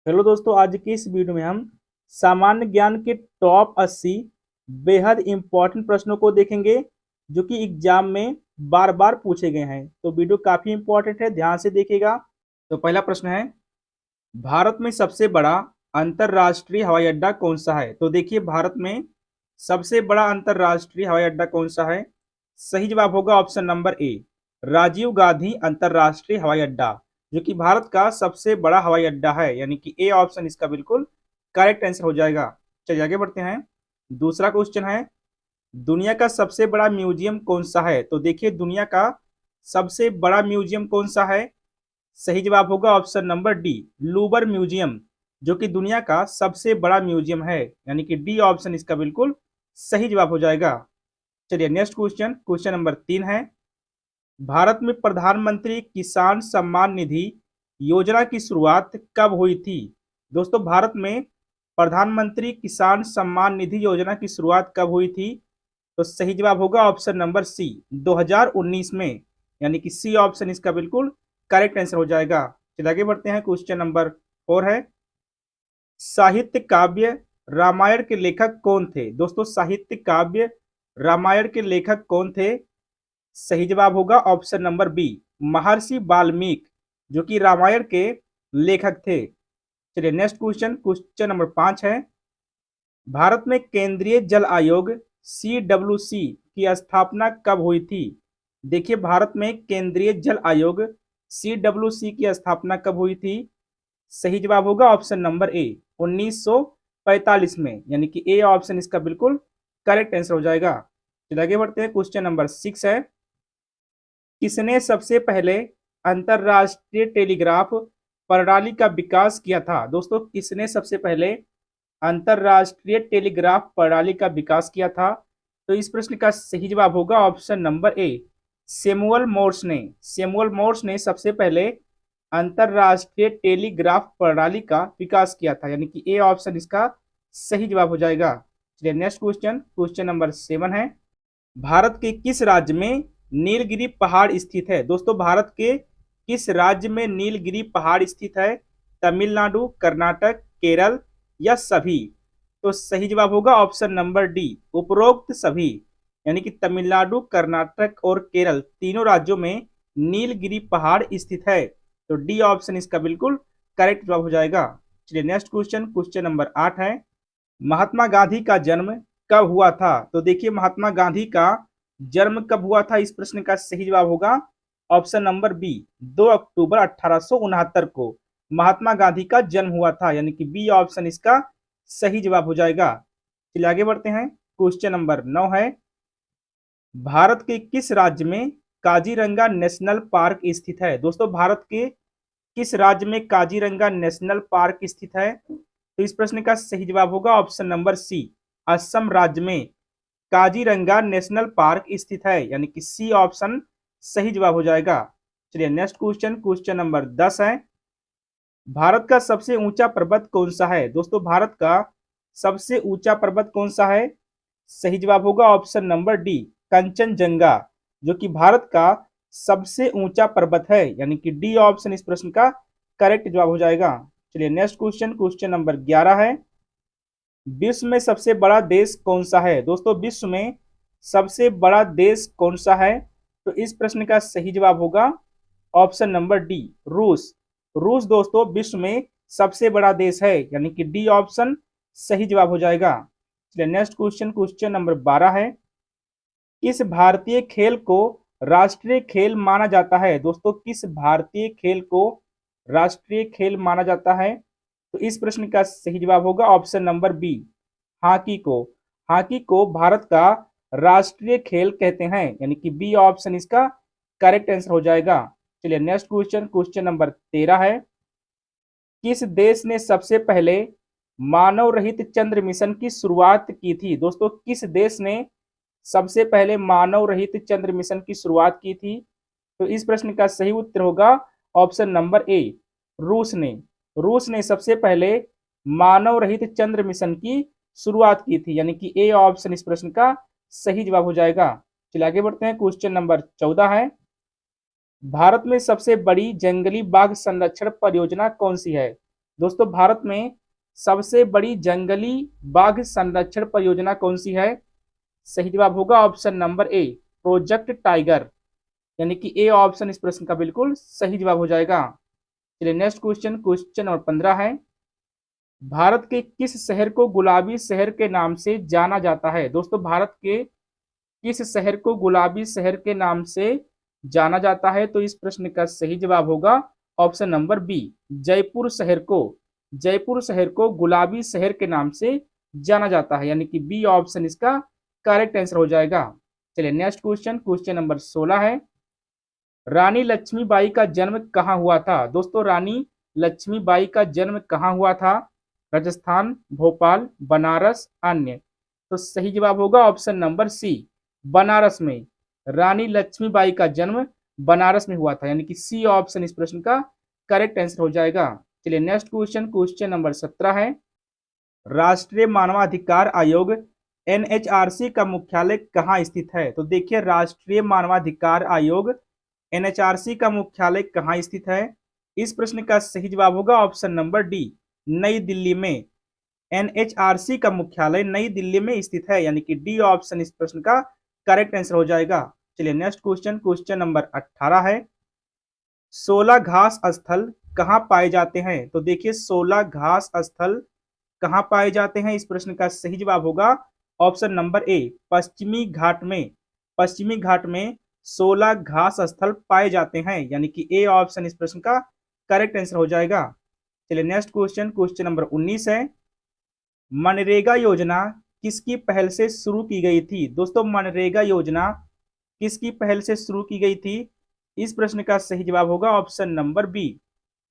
Hello दोस्तों, आज की इस वीडियो में हम सामान्य ज्ञान के टॉप 80 बेहद इंपॉर्टेंट प्रश्नों को देखेंगे जो कि एग्जाम में बार बार पूछे गए हैं। तो वीडियो काफी इंपॉर्टेंट है, ध्यान से देखिएगा। तो पहला प्रश्न है, भारत में सबसे बड़ा अंतरराष्ट्रीय हवाई अड्डा कौन सा है? तो देखिए, भारत में सबसे बड़ा अंतरराष्ट्रीय हवाई अड्डा कौन सा है? सही जवाब होगा option number A, Rajiv Gandhi अंतरराष्ट्रीय हवाई अड्डा, जो कि भारत का सबसे बड़ा हवाई अड्डा है। यानी कि ए ऑप्शन इसका बिल्कुल करेक्ट आंसर हो जाएगा। चलिए आगे बढ़ते हैं। दूसरा क्वेश्चन है, दुनिया का सबसे बड़ा म्यूजियम कौन सा है? तो देखिए, दुनिया का सबसे बड़ा म्यूजियम कौन सा है? सही जवाब होगा option number D, Louvre museum, जो कि दुनिया का सबसे बड़ा म्यूजियम है। यानी कि डी ऑप्शन इसका बिल्कुल सही जवाब हो जाएगा। चलिए नेक्स्ट क्वेश्चन, क्वेश्चन नंबर 3 है, भारत में प्रधानमंत्री किसान सम्मान निधि योजना की शुरुआत कब हुई थी? दोस्तों, भारत में प्रधानमंत्री किसान सम्मान निधि योजना की शुरुआत कब हुई थी? तो सही जवाब होगा ऑप्शन नंबर सी, 2019 में। यानी कि सी ऑप्शन इसका बिल्कुल करेक्ट आंसर हो जाएगा। चलिए आगे बढ़ते हैं। क्वेश्चन नंबर 4 है, साहित्य काव्य रामायण के लेखक कौन थे? दोस्तों, साहित्य काव्य रामायण के लेखक कौन थे? सही जवाब होगा ऑप्शन नंबर बी, महर्षि वाल्मीकि, जो कि रामायण के लेखक थे। चलिए नेक्स्ट क्वेश्चन, क्वेश्चन नंबर 5 है, भारत में केंद्रीय जल आयोग CWC की स्थापना कब हुई थी? देखिए, भारत में केंद्रीय जल आयोग CWC की स्थापना कब हुई थी? सही जवाब होगा ऑप्शन नंबर ए, 1945 में। यानी कि ए ऑप्शन इसका बिल्कुल करेक्ट आंसर हो जाएगा। चलिए आगे बढ़ते हैं। क्वेश्चन नंबर 6 है, किसने सबसे पहले अंतरराष्ट्रीय टेलीग्राफ प्रणाली का विकास किया था? दोस्तों, किसने सबसे पहले अंतरराष्ट्रीय टेलीग्राफ प्रणाली का विकास किया था? तो इस प्रश्न का सही जवाब होगा option number A, Samuel Morse ने। सैमुअल मोर्स ने सबसे पहले अंतरराष्ट्रीय टेलीग्राफ प्रणाली का विकास किया था। यानी कि ए ऑप्शन इसका सही जवाब हो जाएगा। चलिए नेक्स्ट क्वेश्चन, क्वेश्चन नंबर 7 है, भारत के किस राज्य में नीलगिरी पहाड़ स्थित है? दोस्तों, भारत के किस राज्य में नीलगिरी पहाड़ स्थित है? तमिलनाडु, कर्नाटक, केरल या सभी? तो सही जवाब होगा ऑप्शन नंबर डी, उपरोक्त सभी। यानी कि तमिलनाडु, कर्नाटक और केरल तीनों राज्यों में नीलगिरी पहाड़ स्थित है। तो डी ऑप्शन इसका बिल्कुल करेक्ट जवाब हो जाएगा। चलिए नेक्स्ट क्वेश्चन, क्वेश्चन नंबर 8 है, महात्मा गांधी का जन्म कब हुआ था? तो देखिए, महात्मा गांधी का जन्म कब हुआ था? इस प्रश्न का सही जवाब होगा ऑप्शन नंबर बी, 2 अक्टूबर 1869 को महात्मा गांधी का जन्म हुआ था। यानी कि बी ऑप्शन इसका सही जवाब हो जाएगा। चलिए आगे बढ़ते हैं। क्वेश्चन नंबर 9 है, भारत के किस राज्य में काजीरंगा नेशनल पार्क स्थित है? दोस्तों, भारत के किस राज्य में काजीरंगा नेशनल पार्क स्थित है? तो इस प्रश्न का सही जवाब होगा ऑप्शन नंबर सी, असम राज्य में काजीरंगा नेशनल पार्क स्थित है। यानी कि सी ऑप्शन सही जवाब हो जाएगा। चलिए नेक्स्ट क्वेश्चन, क्वेश्चन नंबर 10 है, भारत का सबसे ऊंचा पर्वत कौन सा है? दोस्तों, भारत का सबसे ऊंचा पर्वत कौन सा है? सही जवाब होगा ऑप्शन नंबर डी, कंचनजंगा, जो कि भारत का सबसे ऊंचा पर्वत है। यानी कि डी ऑप्शन इस प्रश्न का करेक्ट जवाब हो जाएगा। चलिए नेक्स्ट क्वेश्चन, क्वेश्चन नंबर 11 है, विश्व में सबसे बड़ा देश कौन सा है? दोस्तों, विश्व में सबसे बड़ा देश कौन सा है? तो इस प्रश्न का सही जवाब होगा ऑप्शन नंबर डी, रूस। रूस दोस्तों विश्व में सबसे बड़ा देश है। यानी कि डी ऑप्शन सही जवाब हो जाएगा। चलिए नेक्स्ट क्वेश्चन, क्वेश्चन नंबर 12 है, किस भारतीय खेल को राष्ट्रीय खेल माना जाता है? दोस्तों, किस भारतीय खेल को राष्ट्रीय खेल माना जाता है? तो इस प्रश्न का सही जवाब होगा ऑप्शन नंबर बी, हॉकी को। हॉकी को भारत का राष्ट्रीय खेल कहते हैं। यानी कि बी ऑप्शन इसका करेक्ट आंसर हो जाएगा। चलिए नेक्स्ट क्वेश्चन, क्वेश्चन नंबर 13 है, किस देश ने सबसे पहले मानव रहित चंद्र मिशन की शुरुआत की थी? दोस्तों, किस देश ने सबसे पहले मानव रहित चंद्र मिशन की शुरुआत की थी? तो इस प्रश्न का सही उत्तर होगा ऑप्शन नंबर ए, रूस ने। रूस ने सबसे पहले मानव रहित चंद्र मिशन की शुरुआत की थी। यानी कि ए ऑप्शन इस प्रश्न का सही जवाब हो जाएगा। चलिए आगे बढ़ते हैं। क्वेश्चन नंबर 14 है, भारत में सबसे बड़ी जंगली बाघ संरक्षण परियोजना कौन सी है? दोस्तों भारत में सबसे बड़ी जंगली बाघ संरक्षण परियोजना कौन सी है? सही जवाब होगा ऑप्शन नंबर ए, प्रोजेक्ट टाइगर, यानी कि ए ऑप्शन इस प्रश्न का बिल्कुल सही जवाब हो जाएगा। चलिए नेक्स्ट क्वेश्चन, क्वेश्चन नंबर 15 है, भारत के किस शहर को गुलाबी शहर के नाम से जाना जाता है? दोस्तों भारत के किस शहर को गुलाबी शहर के नाम से जाना जाता है? तो इस प्रश्न का सही जवाब होगा ऑप्शन नंबर बी, जयपुर शहर को, जयपुर शहर को गुलाबी शहर के नाम से जाना जाता है, यानी कि बी ऑप्शन इसका करेक्ट आंसर हो जाएगा। चलिए नेक्स्ट क्वेश्चन, क्वेश्चन नंबर 16 है, रानी लक्ष्मीबाई का जन्म कहाँ हुआ था? दोस्तों रानी लक्ष्मीबाई का जन्म कहाँ हुआ था? राजस्थान, भोपाल, बनारस, अन्य। तो सही जवाब होगा ऑप्शन नंबर सी, बनारस में। रानी लक्ष्मीबाई का जन्म बनारस में हुआ था, यानी कि सी ऑप्शन इस प्रश्न का करेक्ट आंसर हो जाएगा। चलिए नेक्स्ट क्वेश्चन, क्वेश्चन नंबर 17 है, राष्ट्रीय मानवाधिकार आयोग एनएचआरसी का मुख्यालय कहाँ स्थित है? तो देखिए राष्ट्रीय मानवाधिकार आयोग एनएचआरसी का मुख्यालय कहाँ स्थित है? इस प्रश्न का सही जवाब होगा ऑप्शन नंबर डी, नई दिल्ली में। एनएचआरसी का मुख्यालय नई दिल्ली में स्थित है, यानी कि डी ऑप्शन इस प्रश्न का करेक्ट आंसर हो जाएगा। चलिए नेक्स्ट क्वेश्चन, क्वेश्चन नंबर 18 है, 16 घास स्थल कहाँ पाए जाते हैं? तो देखिए 16 घास स्थल कहाँ पाए जाते हैं? इस प्रश्न का सही जवाब होगा ऑप्शन नंबर ए, पश्चिमी घाट में। पश्चिमी घाट में 16 घास स्थल पाए जाते हैं, यानी कि ए ऑप्शन इस प्रश्न का करेक्ट आंसर हो जाएगा। चलिए नेक्स्ट क्वेश्चन, क्वेश्चन नंबर 19 है, मनरेगा योजना किसकी पहल से शुरू की गई थी? दोस्तों मनरेगा योजना किसकी पहल से शुरू की गई थी? इस प्रश्न का सही जवाब होगा option number B,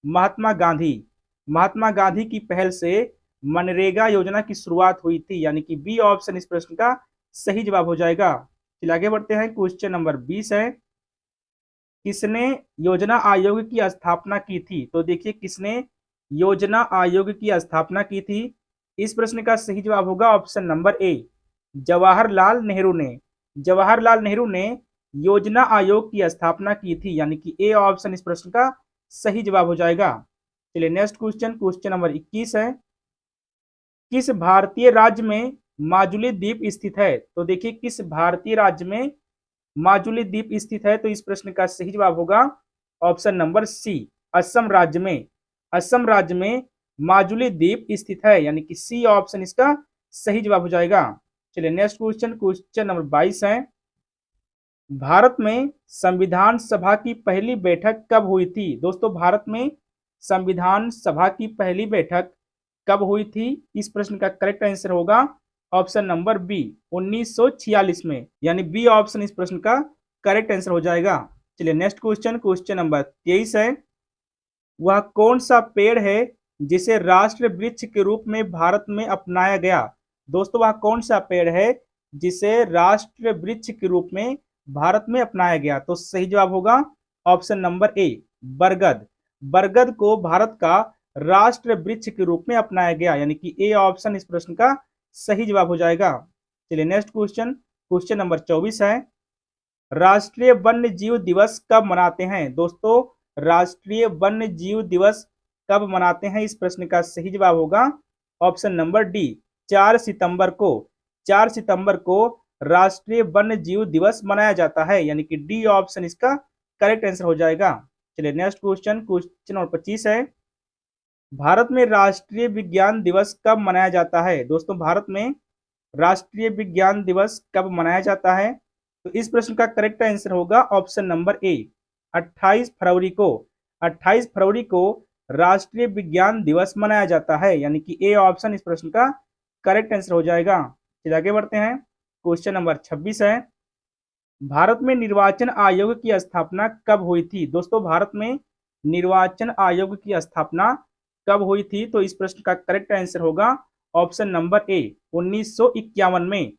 Mahatma Gandhi. Mahatma Gandhi की पहल से मनरेगा योजना की शुरुआत हुई थी, यानी कि बी ऑप्शन इस प्रश्न का सही जवाब हो जाएगा। चलिए आगे बढ़ते हैं, क्वेश्चन नंबर 20 है, किसने योजना आयोग की स्थापना की थी? तो देखिए किसने योजना आयोग की स्थापना की थी? इस प्रश्न का सही जवाब होगा ऑप्शन नंबर ए, जवाहरलाल नेहरू ने। जवाहरलाल नेहरू ने योजना आयोग की स्थापना की थी, यानी कि ए ऑप्शन इस प्रश्न का सही जवाब हो जाएगा। चलिए नेक्स्ट क्वेश्चन, क्वेश्चन नंबर 21 है, किस भारतीय राज्य में माजुली द्वीप स्थित है? तो देखिए किस भारतीय राज्य में माजुली द्वीप स्थित है? तो इस प्रश्न का सही जवाब होगा ऑप्शन नंबर सी, असम राज्य में। असम राज्य में माजुली द्वीप स्थित है, यानी कि सी ऑप्शन इसका सही जवाब हो जाएगा। चलिए नेक्स्ट क्वेश्चन, क्वेश्चन नंबर 22 है, भारत में संविधान सभा की पहली बैठक कब हुई थी? दोस्तों भारत में संविधान सभा की पहली बैठक कब हुई थी? इस प्रश्न का करेक्ट आंसर होगा ऑप्शन नंबर बी, 1946 में, यानी बी ऑप्शन इस प्रश्न का करेक्ट आंसर हो जाएगा। चलिए नेक्स्ट क्वेश्चन, क्वेश्चन नंबर 23 है, वह कौन सा पेड़ है जिसे राष्ट्र वृक्ष के रूप में भारत में अपनाया गया? दोस्तों वह कौन सा पेड़ है जिसे राष्ट्र वृक्ष के रूप में भारत में अपनाया गया? तो सही जवाब होगा ऑप्शन नंबर ए, बरगद। बरगद को भारत का राष्ट्र वृक्ष के रूप में अपनाया गया, यानी कि ए ऑप्शन इस प्रश्न का सही जवाब हो जाएगा। चलिए नेक्स्ट क्वेश्चन, क्वेश्चन नंबर 24 है, राष्ट्रीय वन्य जीव दिवस कब मनाते हैं? दोस्तों राष्ट्रीय वन्य जीव दिवस कब मनाते हैं? इस प्रश्न का सही जवाब होगा ऑप्शन नंबर डी, 4 सितंबर को। 4 सितंबर को राष्ट्रीय वन्य जीव दिवस मनाया जाता है, यानी कि डी ऑप्शन इसका करेक्ट आंसर हो जाएगा। चलिए नेक्स्ट क्वेश्चन, क्वेश्चन नंबर 25 है, भारत में राष्ट्रीय विज्ञान दिवस कब मनाया जाता है? दोस्तों भारत में राष्ट्रीय विज्ञान दिवस कब मनाया जाता है? तो इस प्रश्न का करेक्ट आंसर होगा ऑप्शन नंबर ए, 28 फरवरी को। 28 फरवरी को राष्ट्रीय विज्ञान दिवस मनाया जाता है, यानी कि ए ऑप्शन इस प्रश्न का करेक्ट आंसर हो जाएगा। चलिए आगे बढ़ते हैं, क्वेश्चन नंबर 26 है, भारत में निर्वाचन आयोग की स्थापना कब हुई थी? दोस्तों भारत में निर्वाचन आयोग की स्थापना कब हुई थी? तो इस प्रश्न का करेक्ट आंसर होगा ऑप्शन नंबर ए, 1951 में।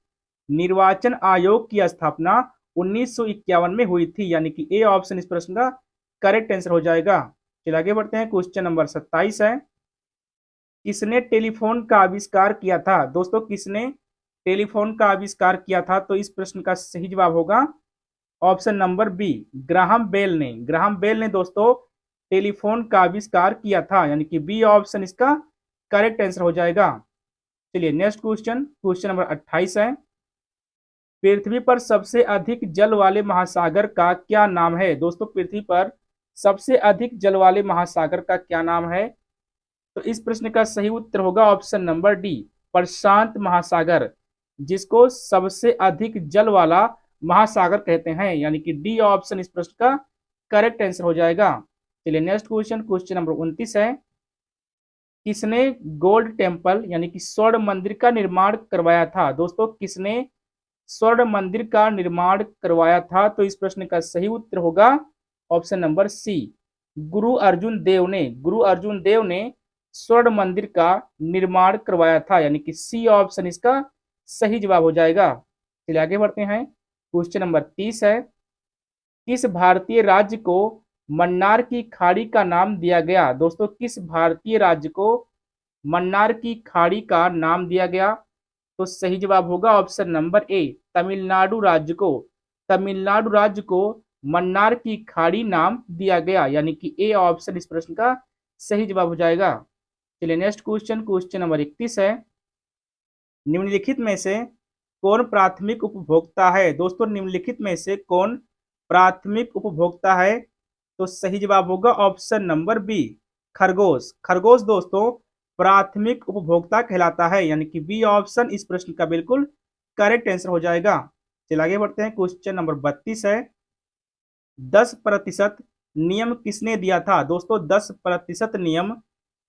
निर्वाचन आयोग की स्थापना 1951 में हुई थी, यानी कि ए ऑप्शन इस प्रश्न का करेक्ट आंसर हो जाएगा। चलिए आगे बढ़ते हैं, क्वेश्चन नंबर 27 है, किसने टेलीफोन का आविष्कार किया था? दोस्तों किसने टेलीफोन का आविष्कार किया था? तो इस प्रश्न का सही जवाब होगा option number B, Graham Bell ने। ग्राहम बेल ने दोस्तों टेलीफोन का आविष्कार किया था, यानी कि बी ऑप्शन इसका करेक्ट आंसर हो जाएगा। चलिए नेक्स्ट क्वेश्चन, क्वेश्चन नंबर 28 है, पृथ्वी पर सबसे अधिक जल वाले महासागर का क्या नाम है? दोस्तों पृथ्वी पर सबसे अधिक जल वाले महासागर का क्या नाम है? तो इस प्रश्न का सही उत्तर होगा ऑप्शन नंबर डी, प्रशांत महासागर, जिसको सबसे अधिक जल वाला महासागर कहते हैं, यानी कि डी ऑप्शन इस प्रश्न का करेक्ट आंसर हो जाएगा। चलिए नेक्स्ट क्वेश्चन, क्वेश्चन नंबर 29 है, किसने गोल्ड टेम्पल यानी कि स्वर्ण मंदिर का निर्माण करवाया था? दोस्तों किसने स्वर्ण मंदिर का निर्माण करवाया था? तो इस प्रश्न का सही उत्तर होगा ऑप्शन नंबर सी, गुरु अर्जुन देव ने। गुरु अर्जुन देव ने स्वर्ण मंदिर का निर्माण करवाया था, यानी कि सी ऑप्शन इसका सही जवाब हो जाएगा। चलिए आगे बढ़ते हैं, क्वेश्चन नंबर 30 है, किस भारतीय राज्य को मन्नार की खाड़ी का नाम दिया गया? दोस्तों किस भारतीय राज्य को मन्नार की खाड़ी का नाम दिया गया? तो सही जवाब होगा ऑप्शन नंबर ए, तमिलनाडु राज्य को। तमिलनाडु राज्य को मन्नार की खाड़ी नाम दिया गया, यानी कि ए ऑप्शन इस प्रश्न का सही जवाब हो जाएगा। चलिए नेक्स्ट क्वेश्चन, क्वेश्चन नंबर 31 है, निम्नलिखित में से कौन प्राथमिक उपभोक्ता है? दोस्तों निम्नलिखित में से कौन प्राथमिक उपभोक्ता है? तो सही जवाब होगा ऑप्शन नंबर बी, खरगोश। खरगोश दोस्तों प्राथमिक उपभोक्ता कहलाता है, यानी कि बी ऑप्शन इस प्रश्न का बिल्कुल करेक्ट आंसर हो जाएगा। चलिए आगे बढ़ते हैं, क्वेश्चन नंबर 32 है, 10% नियम किसने दिया था? दोस्तों 10% नियम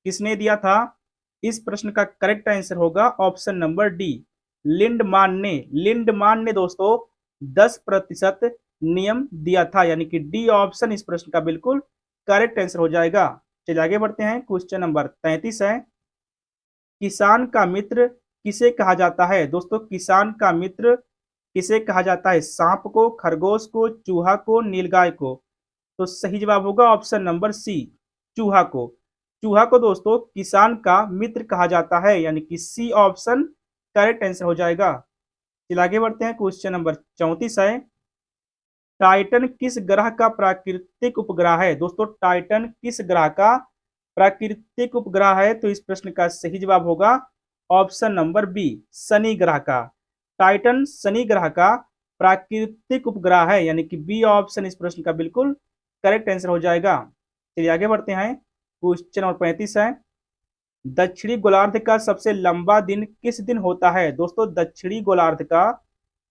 किसने दिया था? इस प्रश्न का करेक्ट आंसर होगा ऑप्शन नंबर डी, लिंडमान ने। लिंडमान ने दोस्तों 10% नियम दिया था, यानी कि डी ऑप्शन इस प्रश्न का बिल्कुल करेक्ट आंसर हो जाएगा। चलिए आगे बढ़ते हैं, क्वेश्चन नंबर 33 है, किसान का मित्र किसे कहा जाता है? दोस्तों किसान का मित्र किसे कहा जाता है? सांप को, खरगोश को, चूहा को, नीलगाय को? तो सही जवाब होगा ऑप्शन नंबर सी, चूहा को। चूहा को दोस्तों किसान का मित्र कहा जाता है, यानी कि सी ऑप्शन करेक्ट आंसर हो जाएगा। चलिए आगे बढ़ते हैं, क्वेश्चन नंबर 34 है, टाइटन किस ग्रह का प्राकृतिक उपग्रह है? दोस्तों टाइटन किस ग्रह का प्राकृतिक उपग्रह है? तो इस प्रश्न का सही जवाब होगा ऑप्शन नंबर बी, शनि ग्रह का। टाइटन शनि ग्रह का प्राकृतिक उपग्रह है, यानी कि बी ऑप्शन इस प्रश्न का बिल्कुल करेक्ट आंसर हो जाएगा। चलिए आगे बढ़ते हैं, क्वेश्चन नंबर 35 है, दक्षिणी गोलार्ध का सबसे लंबा दिन किस दिन होता है? दोस्तों दक्षिणी गोलार्ध का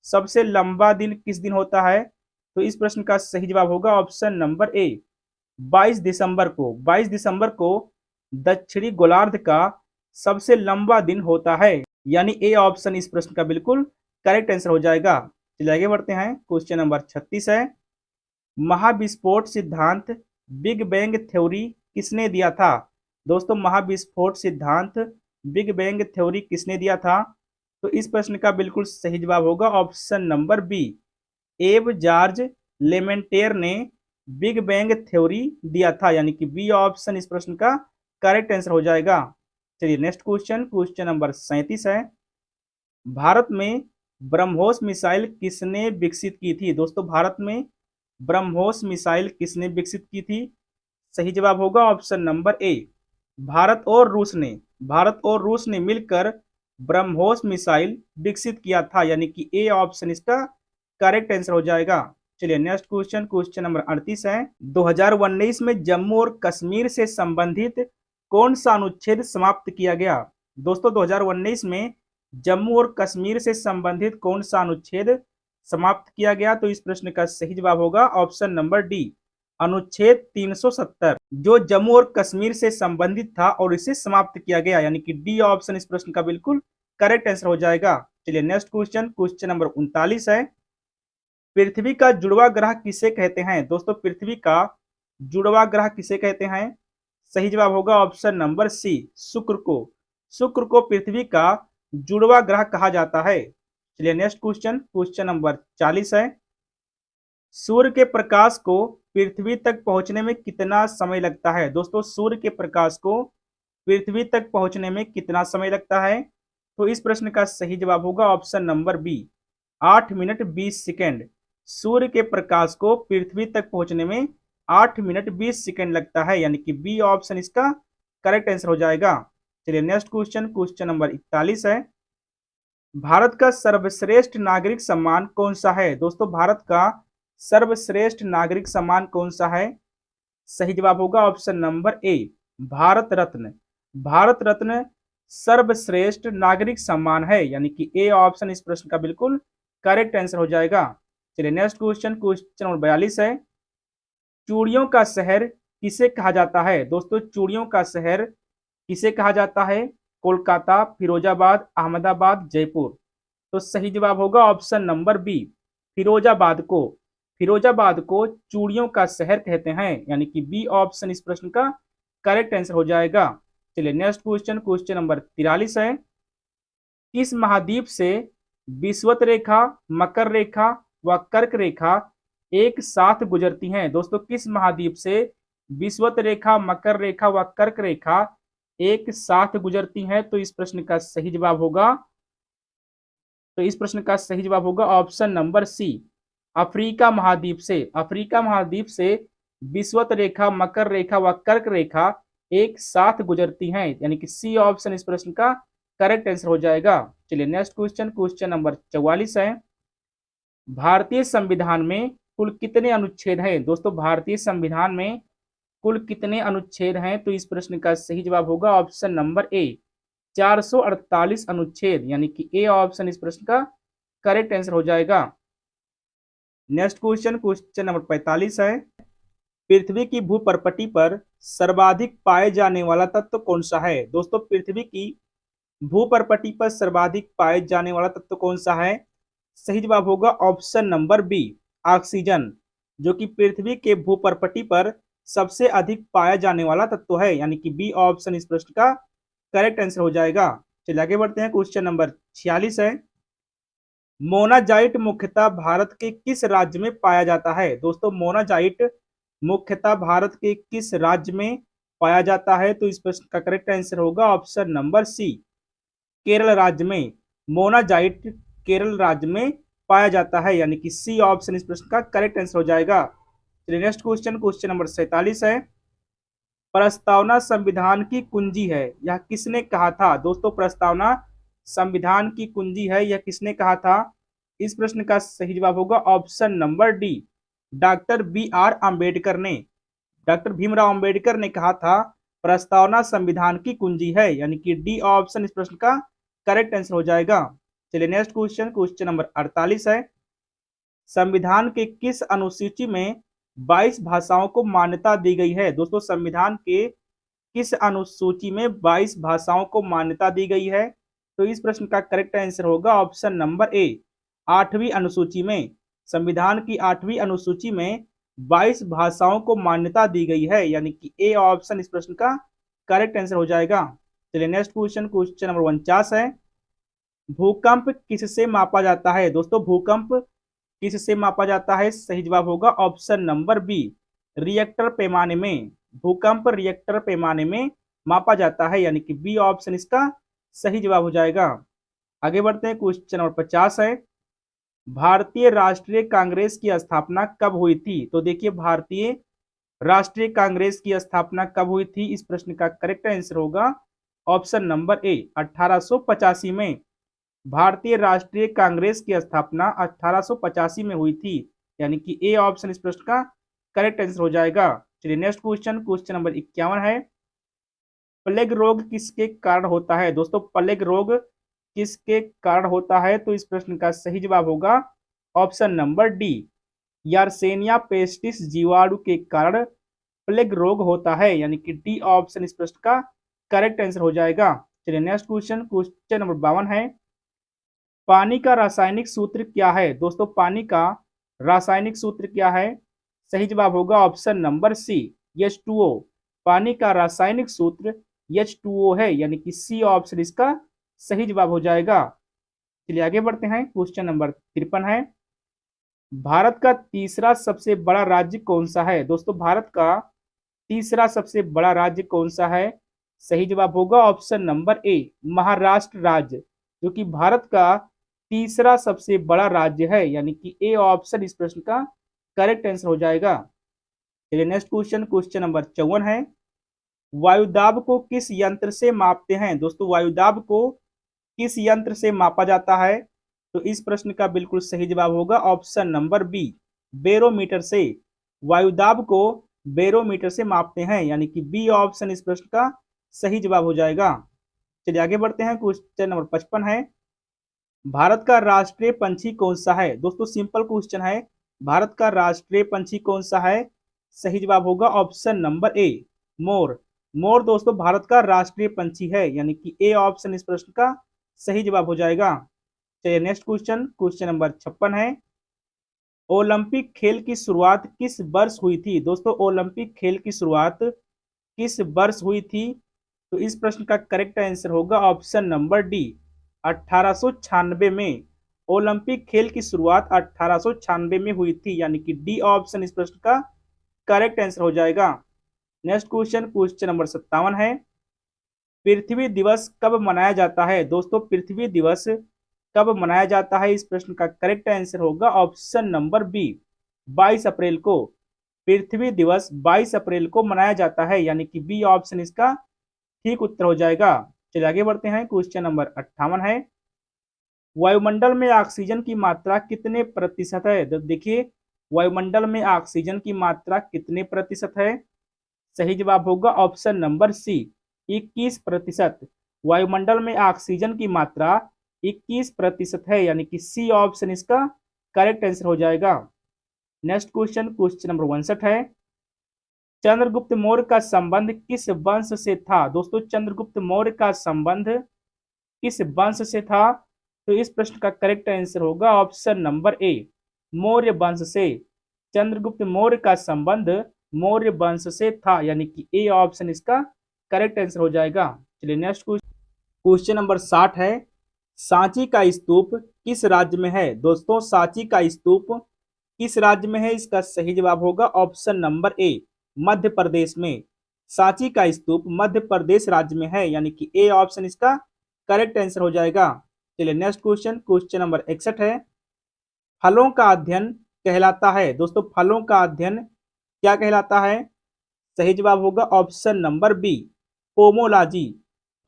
सबसे लंबा दिन किस दिन होता है? तो इस प्रश्न का सही जवाब होगा ऑप्शन नंबर ए, 22 दिसंबर को। 22 दिसंबर को दक्षिणी गोलार्ध का सबसे लंबा दिन होता है, यानी ए ऑप्शन इस प्रश्न का बिल्कुल करेक्ट आंसर हो जाएगा। चलिए आगे बढ़ते हैं, क्वेश्चन नंबर 36 है, महाविस्फोट सिद्धांत बिग बैंग थ्योरी किसने दिया था? दोस्तों महाविस्फोट सिद्धांत बिग बैंग थ्योरी किसने दिया था? तो इस प्रश्न का बिल्कुल सही जवाब होगा ऑप्शन नंबर बी, एब जॉर्ज लेमेंटेयर ने बिग बैंग थ्योरी दिया था, यानी कि बी ऑप्शन इस प्रश्न का करेक्ट आंसर हो जाएगा। चलिए नेक्स्ट क्वेश्चन, क्वेश्चन नंबर 37 है, भारत में ब्रह्मोस मिसाइल किसने विकसित की थी? दोस्तों भारत में ब्रह्मोस मिसाइल किसने विकसित की थी? सही जवाब होगा ऑप्शन नंबर ए, भारत और रूस ने। भारत और रूस ने मिलकर ब्रह्मोस मिसाइल विकसित किया था, यानी कि ए ऑप्शन इसका करेक्ट आंसर हो जाएगा। चलिए नेक्स्ट क्वेश्चन, क्वेश्चन नंबर 38 है, 2019 में जम्मू और कश्मीर से संबंधित कौन सा अनुच्छेद समाप्त किया गया? दोस्तों 2019 में जम्मू और कश्मीर से संबंधित कौन सा अनुच्छेद समाप्त किया गया? तो इस प्रश्न का सही जवाब होगा ऑप्शन नंबर डी, अनुच्छेद 370, जो जम्मू और कश्मीर से संबंधित था और इसे समाप्त किया गया, यानी कि डी ऑप्शन इस प्रश्न का बिल्कुल करेक्ट आंसर हो जाएगा। चलिए नेक्स्ट क्वेश्चन, क्वेश्चन नंबर 39 है, पृथ्वी का जुड़वा ग्रह किसे कहते हैं? दोस्तों पृथ्वी का जुड़वा ग्रह किसे कहते हैं? सही जवाब होगा ऑप्शन नंबर सी, शुक्र को। शुक्र को पृथ्वी का जुड़वा ग्रह कहा जाता है। चलिए नेक्स्ट क्वेश्चन, क्वेश्चन नंबर 40 है, सूर्य के प्रकाश को पृथ्वी तक पहुंचने में कितना समय लगता है? दोस्तों सूर्य के प्रकाश को पृथ्वी तक पहुंचने में कितना समय लगता है? तो इस प्रश्न का सही जवाब होगा option number B, 8 minute 20 second. सूर्य के प्रकाश को पृथ्वी तक पहुंचने में 8 मिनट 20 सेकंड लगता है, यानी कि बी ऑप्शन इसका करेक्ट आंसर हो जाएगा। चलिए नेक्स्ट क्वेश्चन, क्वेश्चन नंबर 41 है, भारत का सर्वश्रेष्ठ नागरिक सम्मान कौन सा है? दोस्तों भारत का सर्वश्रेष्ठ नागरिक सम्मान कौन सा है? सही जवाब होगा ऑप्शन नंबर ए, भारत रत्न। भारत रत्न सर्वश्रेष्ठ नागरिक सम्मान है, यानी कि ए ऑप्शन इस प्रश्न का बिल्कुल करेक्ट आंसर हो जाएगा। चलिए नेक्स्ट क्वेश्चन, क्वेश्चन नंबर 42 है, चूड़ियों का शहर किसे कहा जाता है? दोस्तों चूड़ियों का शहर किसे कहा जाता है? कोलकाता, फिरोजाबाद, अहमदाबाद, जयपुर। तो सही जवाब होगा ऑप्शन नंबर बी, फिरोजाबाद को। फिरोजाबाद को चूड़ियों का शहर कहते हैं, यानी कि बी ऑप्शन इस प्रश्न का करेक्ट आंसर हो जाएगा। चलिए नेक्स्ट क्वेश्चन, क्वेश्चन नंबर 43 है, किस महाद्वीप से विषुवत रेखा, मकर रेखा व कर्क रेखा एक साथ गुजरती हैं? दोस्तों किस महाद्वीप से विषुवत रेखा, मकर रेखा व कर्क रेखा एक साथ गुजरती हैं? तो इस प्रश्न का सही जवाब होगा, ऑप्शन नंबर सी, अफ्रीका महाद्वीप से। अफ्रीका महाद्वीप से विषुवत रेखा, मकर रेखा व कर्क रेखा एक साथ गुजरती हैं, यानी कि सी ऑप्शन इस प्रश्न का करेक्ट आंसर हो जाएगा। चलिए नेक्स्ट क्वेश्चन, क्वेश्चन नंबर 44 है, भारतीय संविधान में कुल कितने अनुच्छेद हैं? दोस्तों भारतीय संविधान में कुल कितने अनुच्छेद हैं? तो इस प्रश्न का सही जवाब होगा ऑप्शन नंबर ए, 448 अनुच्छेद, यानी कि ए ऑप्शन इस प्रश्न का करेक्ट आंसर हो जाएगा। नेक्स्ट क्वेश्चन, क्वेश्चन नंबर 45 है, पृथ्वी की भूपर्पटी पर सर्वाधिक पाए जाने वाला तत्व कौन सा है? दोस्तों पृथ्वी की भूपर्पटी पर सर्वाधिक पाए जाने वाला तत्व कौन सा है? सही जवाब होगा ऑप्शन नंबर बी, ऑक्सीजन, जो कि पृथ्वी के भूपर्पटी पर सबसे अधिक पाया जाने वाला तत्व है, यानी कि बी ऑप्शन इस प्रश्न का करेक्ट आंसर हो जाएगा। चलिए आगे बढ़ते हैं, क्वेश्चन नंबर 46 है, मोनाजाइट मुख्यतः भारत के किस राज्य में पाया जाता है? दोस्तों मोनाजाइट मुख्यतः भारत के किस राज्य में पाया जाता है? तो इस प्रश्न का करेक्ट आंसर होगा ऑप्शन नंबर सी, केरल राज्य में। मोनाजाइट केरल राज्य में पाया जाता है, यानी कि सी ऑप्शन इस प्रश्न का करेक्ट आंसर हो जाएगा। चलिए नेक्स्ट क्वेश्चन, क्वेश्चन नंबर 47 है, प्रस्तावना संविधान की कुंजी है, यह किसने कहा था? दोस्तों प्रस्तावना संविधान की कुंजी है, यह किसने कहा था? इस प्रश्न का सही जवाब होगा option number D, doctor B R Ambedkar ने। डॉक्टर भीमराव अम्बेडकर ने कहा था प्रस्तावना संविधान की कुंजी है, यानी कि डी ऑप्शन इस प्रश्न का करेक्ट आंसर हो जाएगा। चलिए नेक्स्ट क्वेश्चन, क्वेश्चन नंबर 48 है, संविधान के किस अनुसूची में 22 भाषाओं को मान्यता दी गई है? दोस्तों संविधान के किस अनुसूची में 22 भाषाओं को मान्यता दी गई है? तो इस प्रश्न का करेक्ट आंसर होगा ऑप्शन नंबर ए, 8वीं अनुसूची में। संविधान की 8वीं अनुसूची में 22 भाषाओं को मान्यता दी गई है, यानी कि ए ऑप्शन इस प्रश्न का करेक्ट आंसर हो जाएगा। चलिए नेक्स्ट क्वेश्चन, क्वेश्चन नंबर 49 है, भूकंप किससे मापा जाता है? दोस्तों भूकंप किससे मापा जाता है? सही जवाब होगा ऑप्शन नंबर बी, रिएक्टर पैमाने में। भूकंप रिएक्टर पैमाने में मापा जाता है, यानी कि बी ऑप्शन इसका सही जवाब हो जाएगा। आगे बढ़ते हैं, क्वेश्चन नंबर 50 है, भारतीय राष्ट्रीय कांग्रेस की स्थापना कब हुई थी? तो देखिए भारतीय राष्ट्रीय कांग्रेस की स्थापना कब हुई थी? इस प्रश्न का करेक्ट आंसर होगा ऑप्शन नंबर ए, 1885 में। भारतीय राष्ट्रीय कांग्रेस की स्थापना 1885 में हुई थी, यानी कि ए ऑप्शन इस प्रश्न का करेक्ट आंसर हो जाएगा। चलिए नेक्स्ट क्वेश्चन, क्वेश्चन नंबर 51 है, प्लेग रोग किसके कारण होता है? दोस्तों प्लेग रोग किसके कारण होता है? तो इस प्रश्न का सही जवाब होगा ऑप्शन नंबर डी, यार्सेनिया पेस्टिस जीवाणु के कारण प्लेग रोग होता है, यानी कि डी ऑप्शन इस प्रश्न का करेक्ट आंसर हो जाएगा। चलिए नेक्स्ट क्वेश्चन, क्वेश्चन नंबर 52 है, पानी का रासायनिक सूत्र क्या है? दोस्तों पानी का रासायनिक सूत्र क्या है? सही जवाब होगा ऑप्शन नंबर सी, H2O। पानी का रासायनिक सूत्र H2O है, यानी कि सी ऑप्शन इसका सही जवाब हो जाएगा। चलिए आगे बढ़ते हैं, क्वेश्चन नंबर 53 है, भारत का तीसरा सबसे बड़ा राज्य कौन सा है? दोस्तों भारत का तीसरा सबसे बड़ा राज्य कौन सा है? सही जवाब होगा ऑप्शन नंबर ए, महाराष्ट्र राज्य, जो कि भारत का तीसरा सबसे बड़ा राज्य है, यानी कि ए ऑप्शन इस प्रश्न का करेक्ट आंसर हो जाएगा। चलिए नेक्स्ट क्वेश्चन, क्वेश्चन नंबर 54 है, वायुदाब को किस यंत्र से मापते हैं? दोस्तों वायुदाब को किस यंत्र से मापा जाता है? तो इस प्रश्न का बिल्कुल सही जवाब होगा ऑप्शन नंबर बी, बैरोमीटर से। वायुदाब को बैरोमीटर से मापते हैं, यानी कि बी ऑप्शन इस प्रश्न का सही जवाब हो जाएगा। चलिए आगे बढ़ते हैं, क्वेश्चन नंबर 55 है, भारत का राष्ट्रीय पंछी कौन सा है? दोस्तों सिंपल क्वेश्चन है, भारत का राष्ट्रीय पंछी कौन सा है? सही जवाब होगा ऑप्शन नंबर ए, मोर। मोर दोस्तों भारत का राष्ट्रीय पंछी है, यानी कि ए ऑप्शन इस प्रश्न का सही जवाब हो जाएगा। चलिए नेक्स्ट क्वेश्चन, क्वेश्चन नंबर 56 है, ओलंपिक खेल की शुरुआत किस वर्ष हुई थी? दोस्तों ओलंपिक खेल की शुरुआत किस वर्ष हुई थी? तो इस प्रश्न का करेक्ट आंसर होगा ऑप्शन नंबर डी, 1896 में। ओलंपिक खेल की शुरुआत 1896 में हुई थी, यानी कि डी ऑप्शन इस प्रश्न का करेक्ट आंसर हो जाएगा। नेक्स्ट क्वेश्चन, क्वेश्चन नंबर 57 है, पृथ्वी दिवस कब मनाया जाता है? दोस्तों पृथ्वी दिवस कब मनाया जाता है? इस प्रश्न का करेक्ट आंसर होगा ऑप्शन नंबर बी, 22 अप्रैल को। पृथ्वी दिवस 22 अप्रैल को मनाया जाता है, यानी कि बी ऑप्शन इसका ठीक उत्तर हो जाएगा। चलिए आगे बढ़ते हैं, क्वेश्चन नंबर 58 है, वायुमंडल में ऑक्सीजन की मात्रा कितने प्रतिशत है? तो देखिए वायुमंडल में ऑक्सीजन की मात्रा कितने प्रतिशत है? सही जवाब होगा ऑप्शन नंबर सी, 21%। वायुमंडल में ऑक्सीजन की मात्रा 21% है, यानी कि सी ऑप्शन इसका करेक्ट आंसर हो जाएगा। नेक्स्ट क्वेश्चन, क्वेश्चन नंबर 59 है, चंद्रगुप्त मौर्य का संबंध किस वंश से था? दोस्तों चंद्रगुप्त मौर्य का संबंध किस वंश से था? तो इस प्रश्न का करेक्ट आंसर होगा ऑप्शन नंबर ए, मौर्य वंश से। चंद्रगुप्त मौर्य का संबंध मौर्य वंश से था, यानी कि ए ऑप्शन इसका करेक्ट आंसर हो जाएगा। चलिए नेक्स्ट क्वेश्चन नंबर 60 है, सांची का स्तूप किस राज्य में है? दोस्तों सांची का स्तूप किस राज्य में है? इसका सही जवाब होगा ऑप्शन नंबर ए, मध्य प्रदेश में। सांची का स्तूप मध्य प्रदेश राज्य में है, यानी कि ए ऑप्शन इसका करेक्ट आंसर हो जाएगा। चलिए नेक्स्ट क्वेश्चन, क्वेश्चन नंबर 61 है, फलों का अध्ययन कहलाता है? दोस्तों फलों का अध्ययन क्या कहलाता है? सही जवाब होगा ऑप्शन नंबर बी, पोमोलॉजी।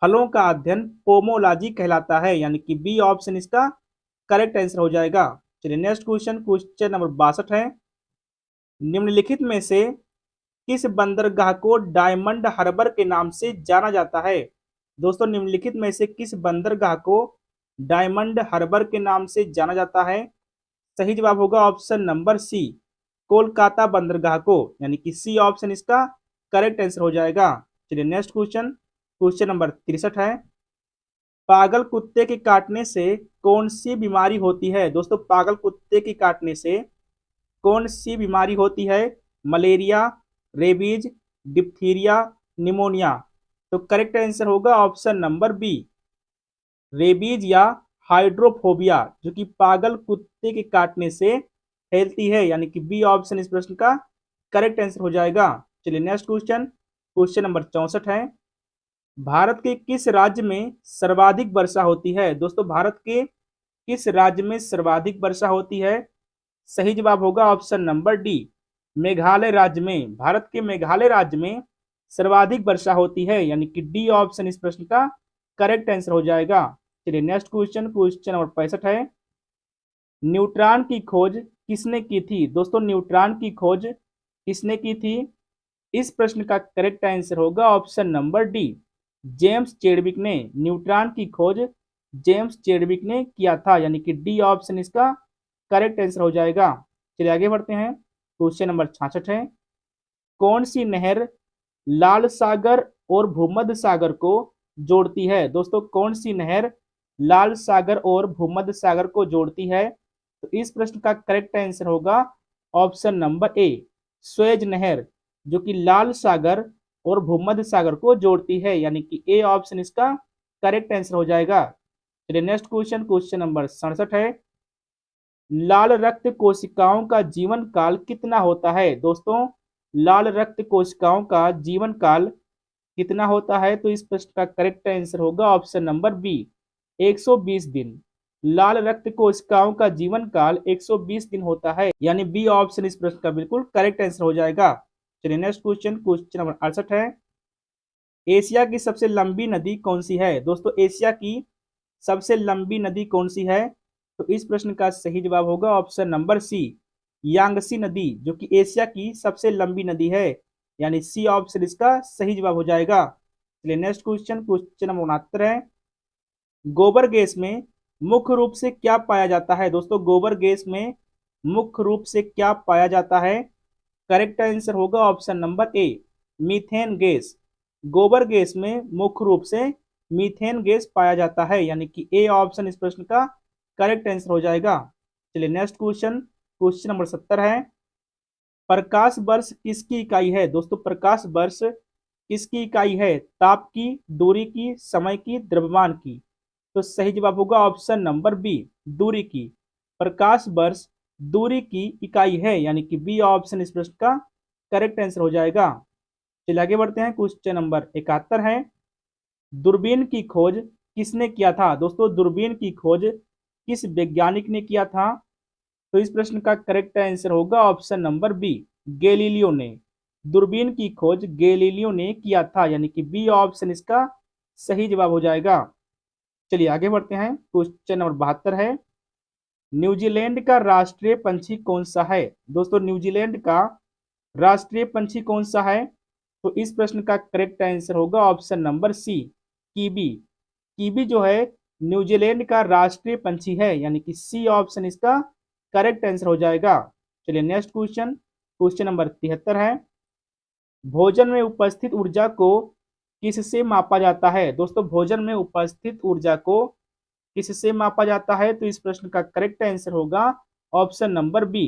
फलों का अध्ययन पोमोलॉजी कहलाता है, यानी कि बी ऑप्शन इसका करेक्ट आंसर हो जाएगा। चलिए नेक्स्ट क्वेश्चन, क्वेश्चन नंबर 62 है, निम्नलिखित में से किस बंदरगाह को डायमंड हार्बर के नाम से जाना जाता है? दोस्तों निम्नलिखित में से किस बंदरगाह को डायमंड हार्बर के नाम से जाना जाता है? सही जवाब होगा ऑप्शन नंबर सी, कोलकाता बंदरगाह को, यानी कि सी ऑप्शन इसका करेक्ट आंसर हो जाएगा। चलिए नेक्स्ट क्वेश्चन, क्वेश्चन नंबर 63 है, पागल कुत्ते के काटने से कौन सी बीमारी होती है? दोस्तों पागल कुत्ते के काटने से कौन सी बीमारी होती है? Malaria, rabies, diphtheria, pneumonia. तो करेक्ट आंसर होगा ऑप्शन नंबर बी, रेबीज या हाइड्रोफोबिया, जो कि पागल कुत्ते के काटने से फैलती है, यानी कि बी ऑप्शन इस प्रश्न का करेक्ट आंसर हो जाएगा। चलिए नेक्स्ट क्वेश्चन, क्वेश्चन नंबर 64 है, भारत के किस राज्य में सर्वाधिक वर्षा होती है? दोस्तों भारत के किस राज्य में सर्वाधिक वर्षा होती है? सही जवाब होगा ऑप्शन नंबर डी, मेघालय राज्य में। भारत के मेघालय राज्य में सर्वाधिक वर्षा होती है, यानी कि डी ऑप्शन इस प्रश्न का करेक्ट आंसर हो जाएगा। चलिए नेक्स्ट क्वेश्चन, क्वेश्चन नंबर 65 है, न्यूट्रॉन की खोज किसने की थी? दोस्तों न्यूट्रॉन की खोज किसने की थी? इस प्रश्न का करेक्ट आंसर होगा option number D, James Chadwick ने। न्यूट्रॉन की खोज जेम्स चेडविक ने किया था, यानी कि डी ऑप्शन इसका करेक्ट आंसर हो जाएगा। चलिए आगे बढ़ते हैं, क्वेश्चन नंबर 66 है, कौन सी नहर लाल सागर और भूमध्य सागर को जोड़ती है? दोस्तों कौन सी नहर लाल सागर और भूमध्य सागर को जोड़ती है? तो इस प्रश्न का करेक्ट आंसर होगा ऑप्शन नंबर ए, स्वेज नहर, जो कि लाल सागर और भूमध्य सागर को जोड़ती है, यानी कि ए ऑप्शन इसका करेक्ट आंसर हो जाएगा। चलिए नेक्स्ट क्वेश्चन, क्वेश्चन नंबर 67 है, लाल रक्त कोशिकाओं का जीवन काल कितना होता है? दोस्तों लाल रक्त कोशिकाओं का जीवन काल कितना होता है? तो इस प्रश्न का करेक्ट आंसर होगा ऑप्शन नंबर बी, 120 दिन। लाल रक्त कोशिकाओं का जीवन काल 120 दिन होता है, यानी बी ऑप्शन इस प्रश्न का बिल्कुल करेक्ट आंसर हो जाएगा। चलिए नेक्स्ट क्वेश्चन, क्वेश्चन नंबर 68 है, एशिया की सबसे लंबी नदी कौन सी है? दोस्तों एशिया की सबसे लंबी नदी कौन सी है? तो इस प्रश्न का सही जवाब होगा ऑप्शन नंबर सी, यांगसी नदी, जो कि एशिया की सबसे लंबी नदी है, यानी सी ऑप्शन इसका सही जवाब हो जाएगा। चलिए नेक्स्ट क्वेश्चन, क्वेश्चन नंबर 69 है, गोबर गैस में मुख्य रूप से क्या पाया जाता है? दोस्तों गोबर गैस में मुख्य रूप से क्या पाया जाता है? करेक्ट आंसर होगा ऑप्शन नंबर ए, मीथेन गैस। गोबर गैस में मुख्य रूप से मीथेन गैस पाया जाता है, यानी कि ए ऑप्शन इस प्रश्न का करेक्ट आंसर हो जाएगा। चलिए नेक्स्ट क्वेश्चन, क्वेश्चन नंबर 70 है, प्रकाश वर्ष किसकी इकाई है? दोस्तों प्रकाश वर्ष किसकी इकाई है? ताप की, दूरी की, समय की, द्रव्यमान की? तो सही जवाब होगा ऑप्शन नंबर बी, दूरी की। प्रकाश वर्ष दूरी की इकाई है, यानी कि बी ऑप्शन इस प्रश्न का करेक्ट आंसर हो जाएगा। चलिए आगे बढ़ते हैं, क्वेश्चन नंबर 71 है, दूरबीन की खोज किसने किया था? दोस्तों दूरबीन की खोज किस वैज्ञानिक ने किया था? तो इस प्रश्न का करेक्ट आंसर होगा ऑप्शन नंबर बी, गैलीलियो ने। दूरबीन की खोज गैलीलियो ने किया था, यानी कि बी ऑप्शन इसका सही जवाब हो जाएगा। चलिए आगे बढ़ते हैं, क्वेश्चन नंबर 72 है, न्यूजीलैंड का राष्ट्रीय पंछी कौन सा है? दोस्तों न्यूजीलैंड का राष्ट्रीय पंछी कौन सा है? तो इस प्रश्न का करेक्ट आंसर होगा option number C, kiwi. Kiwi जो है न्यूजीलैंड का राष्ट्रीय पंछी है, यानी कि सी ऑप्शन इसका करेक्ट आंसर हो जाएगा। चलिए नेक्स्ट क्वेश्चन, क्वेश्चन नंबर 73 है, भोजन में उपस्थित ऊर्जा को किससे मापा जाता है? दोस्तों भोजन में उपस्थित ऊर्जा को किससे मापा जाता है? तो इस प्रश्न का करेक्ट आंसर होगा ऑप्शन नंबर बी,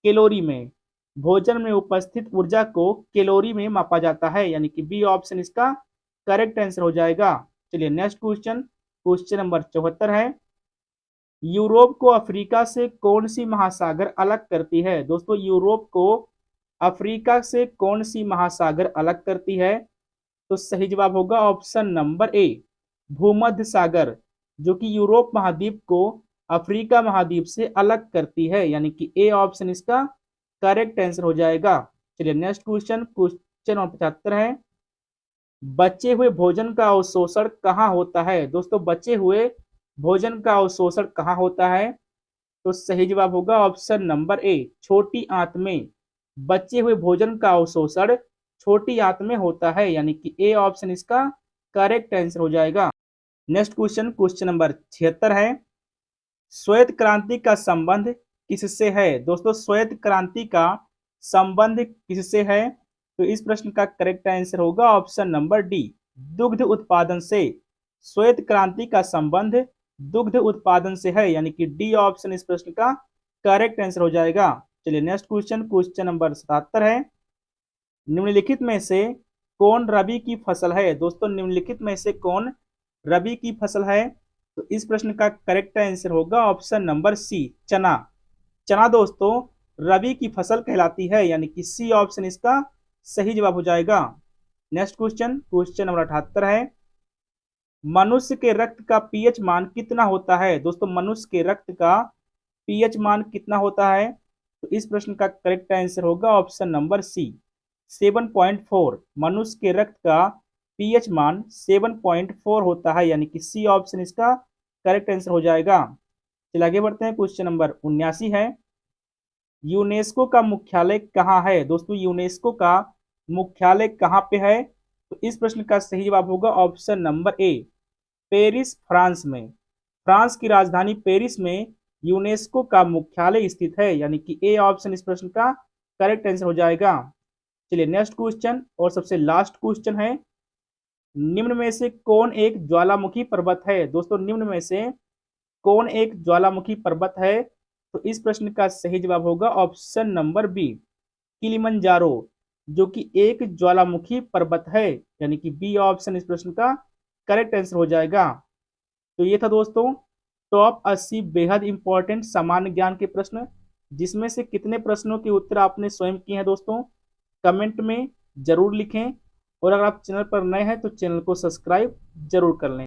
कैलोरी में। भोजन में उपस्थित ऊर्जा को कैलोरी में मापा जाता है, यानी कि बी ऑप्शन इसका करेक्ट आंसर हो जाएगा। चलिए नेक्स्ट क्वेश्चन, क्वेश्चन नंबर 74 है, यूरोप को अफ्रीका से कौन सी महासागर अलग करती है? दोस्तों यूरोप को अफ्रीका से कौन सी महासागर अलग करती है? तो सही जवाब होगा ऑप्शन नंबर ए, भूमध्य सागर, जो कि यूरोप महाद्वीप को अफ्रीका महाद्वीप से अलग करती है, यानी कि ए ऑप्शन इसका करेक्ट आंसर हो जाएगा। चलिए नेक्स्ट क्वेश्चन, क्वेश्चन नंबर 75 है, बचे हुए भोजन का अवशोषण कहाँ होता है? दोस्तों बचे हुए भोजन का अवशोषण कहाँ होता है? तो सही जवाब होगा ऑप्शन नंबर ए, छोटी आंत में। बचे हुए भोजन का अवशोषण छोटी आंत में होता है, यानी कि ए ऑप्शन इसका करेक्ट आंसर हो जाएगा। नेक्स्ट क्वेश्चन, क्वेश्चन नंबर 76 है, श्वेत क्रांति का संबंध किससे है? दोस्तों श्वेत क्रांति का संबंध किससे है? तो इस प्रश्न का करेक्ट आंसर होगा ऑप्शन नंबर डी, दुग्ध उत्पादन से। श्वेत क्रांति का संबंध दुग्ध उत्पादन से है, यानी कि डी ऑप्शन इस प्रश्न का करेक्ट आंसर हो जाएगा। चलिए नेक्स्ट क्वेश्चन, क्वेश्चन नंबर 77 है, निम्नलिखित में से कौन रबी की फसल है? दोस्तों निम्नलिखित में से कौन रबी की फसल है? तो इस प्रश्न का करेक्ट आंसर होगा ऑप्शन नंबर सी, चना। चना दोस्तों रबी की फसल कहलाती है, यानी कि सी ऑप्शन इसका सही जवाब हो जाएगा। नेक्स्ट क्वेश्चन, क्वेश्चन नंबर 78 है, मनुष्य के रक्त का पीएच मान कितना होता है? दोस्तों मनुष्य के रक्त का पीएच मान कितना होता है? तो इस प्रश्न का करेक्ट आंसर होगा ऑप्शन नंबर सी, 7.4। मनुष्य के रक्त का पीएच मान 7.4 होता है, यानी कि सी ऑप्शन इसका करेक्ट आंसर हो जाएगा। चलिए आगे बढ़ते हैं, क्वेश्चन नंबर 79 है, यूनेस्को का मुख्यालय कहाँ है? दोस्तों यूनेस्को का मुख्यालय कहाँ पे है? तो इस प्रश्न का सही जवाब होगा ऑप्शन नंबर ए, पेरिस, फ्रांस में। फ्रांस की राजधानी पेरिस में यूनेस्को का मुख्यालय स्थित है, यानी कि ए ऑप्शन इस प्रश्न का करेक्ट आंसर हो जाएगा। चलिए नेक्स्ट क्वेश्चन और सबसे लास्ट क्वेश्चन है, निम्न में से कौन एक ज्वालामुखी पर्वत है? दोस्तों निम्न में से कौन एक ज्वालामुखी पर्वत है? तो इस प्रश्न का सही जवाब होगा ऑप्शन नंबर बी, किलिमंजारो, जो कि एक ज्वालामुखी पर्वत है, यानी कि बी ऑप्शन इस प्रश्न का करेक्ट आंसर हो जाएगा। तो ये था दोस्तों टॉप 80 बेहद इंपॉर्टेंट सामान्य ज्ञान के प्रश्न, जिसमें से कितने प्रश्नों के उत्तर आपने स्वयं किए हैं दोस्तों कमेंट में जरूर लिखें, और अगर आप चैनल पर नए हैं तो चैनल को सब्सक्राइब जरूर कर लें।